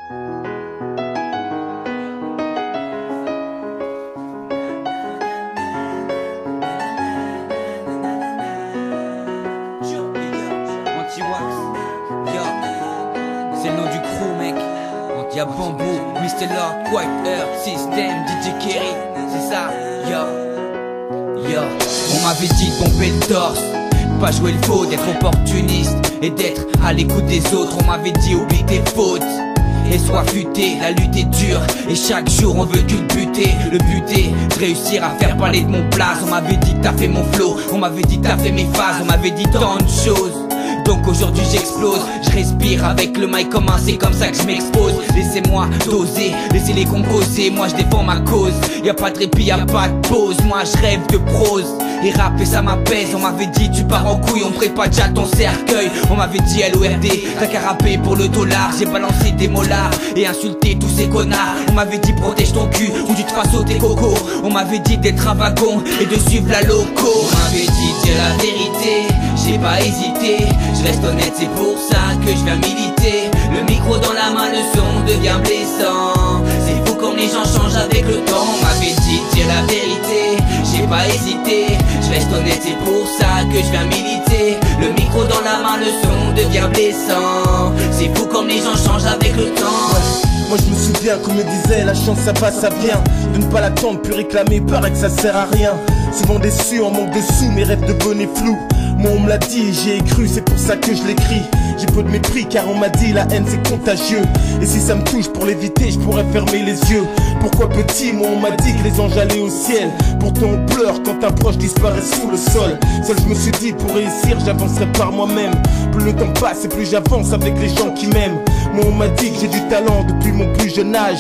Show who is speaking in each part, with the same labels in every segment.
Speaker 1: C'est le nom du crew, mec. Y'a Bamboo, Mr. Lord, Quiet Earth, System, DJ Kerry. C'est ça, yo. On m'avait dit de pomper le torse, pas jouer le faux, d'être opportuniste et d'être à l'écoute des autres. On m'avait dit oublie tes fautes et sois futé, la lutte est dure et chaque jour on veut que le buter. Le buter, c'est réussir à faire parler de mon place. On m'avait dit que t'as fait mon flow, on m'avait dit que t'as fait mes phases, on m'avait dit tant de choses. Donc aujourd'hui j'explose, je respire avec le mic comme un, c'est comme ça que je m'expose. Laissez-moi doser, laissez-les composer, moi je défends ma cause. Y'a pas de répit, y'a pas de pause, moi je rêve de prose. Et rapper ça m'apaise, on m'avait dit tu pars en couille, on prépare déjà ton cercueil. On m'avait dit LORD, t'as qu'à rapper pour le dollar. J'ai balancé des molars et insulté tous ces connards. On m'avait dit protège ton cul ou tu te fasses sauter coco. On m'avait dit d'être un wagon et de suivre la loco. On m'avait dit dire la vérité, j'ai pas hésité. Je reste honnête, c'est pour ça que je viens militer. Le micro dans la main, le son devient blessant. C'est fou comme les gens changent avec le temps. On m'avait dit dire la vérité, j'ai pas hésité. Je reste honnête, c'est pour ça que je viens militer. Le micro dans la main, le son devient blessant. C'est fou comme les gens changent avec le temps.
Speaker 2: Moi je me souviens qu'on me disait la chance ça va ça vient. De ne pas l'attendre puis réclamer paraît que ça sert à rien. Souvent déçu en manque de sous, mes rêves devenaient flous. Moi on me l'a dit et j'y ai cru, c'est pour ça que je l'écris. J'ai peu de mépris car on m'a dit la haine c'est contagieux. Et si ça me touche pour l'éviter je pourrais fermer les yeux. Pourquoi petit, moi on m'a dit que les anges allaient au ciel. Pourtant on pleure quand un proche disparaît sous le sol. Seul je me suis dit pour réussir j'avancerai par moi-même. Plus le temps passe et plus j'avance avec les gens qui m'aiment. Moi on m'a dit que j'ai du talent depuis mon plus jeune âge.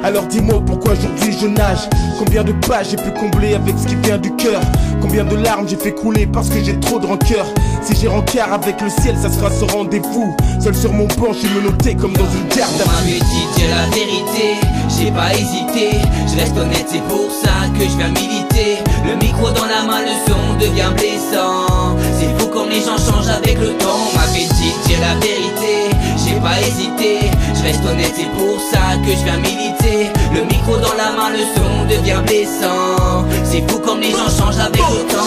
Speaker 2: Alors dis-moi pourquoi aujourd'hui je nage. Combien de pages j'ai pu combler avec ce qui vient du cœur. Combien de larmes j'ai fait couler parce que j'ai trop de rancœur. Si j'ai rencard avec le ciel ça sera ce rendez-vous. Seul sur mon banc je suis menotté comme dans une garde à vue.
Speaker 1: On m'avait dit dire la vérité, j'ai pas hésité. Je reste honnête, c'est pour ça que je viens militer. Le micro dans la main, le son devient blessant. C'est fou comme les gens changent avec le temps. On m'avait dit dire la vérité, j'ai pas hésité. Je reste honnête, c'est pour ça que je viens militer. Le micro dans la main, le son devient blessant. C'est fou comme les gens changent avec le temps.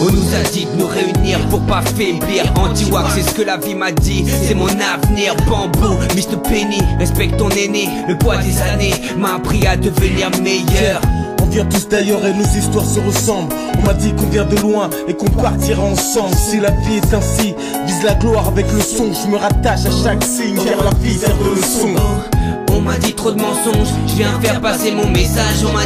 Speaker 1: On nous a dit de nous réunir pour pas faiblir. Anti-Wack, c'est ce que la vie m'a dit, c'est mon avenir. Bamboo, Mr. Penny, respecte ton aîné. Le poids des années m'a appris à devenir meilleur.
Speaker 2: On vient tous d'ailleurs et nos histoires se ressemblent. On m'a dit qu'on vient de loin et qu'on partira ensemble. Si la vie est ainsi, vise la gloire avec le son. Je me rattache à chaque signe, car la vie sert de leçon.
Speaker 1: On m'a dit trop de mensonges, je viens faire passer mon message. On m'a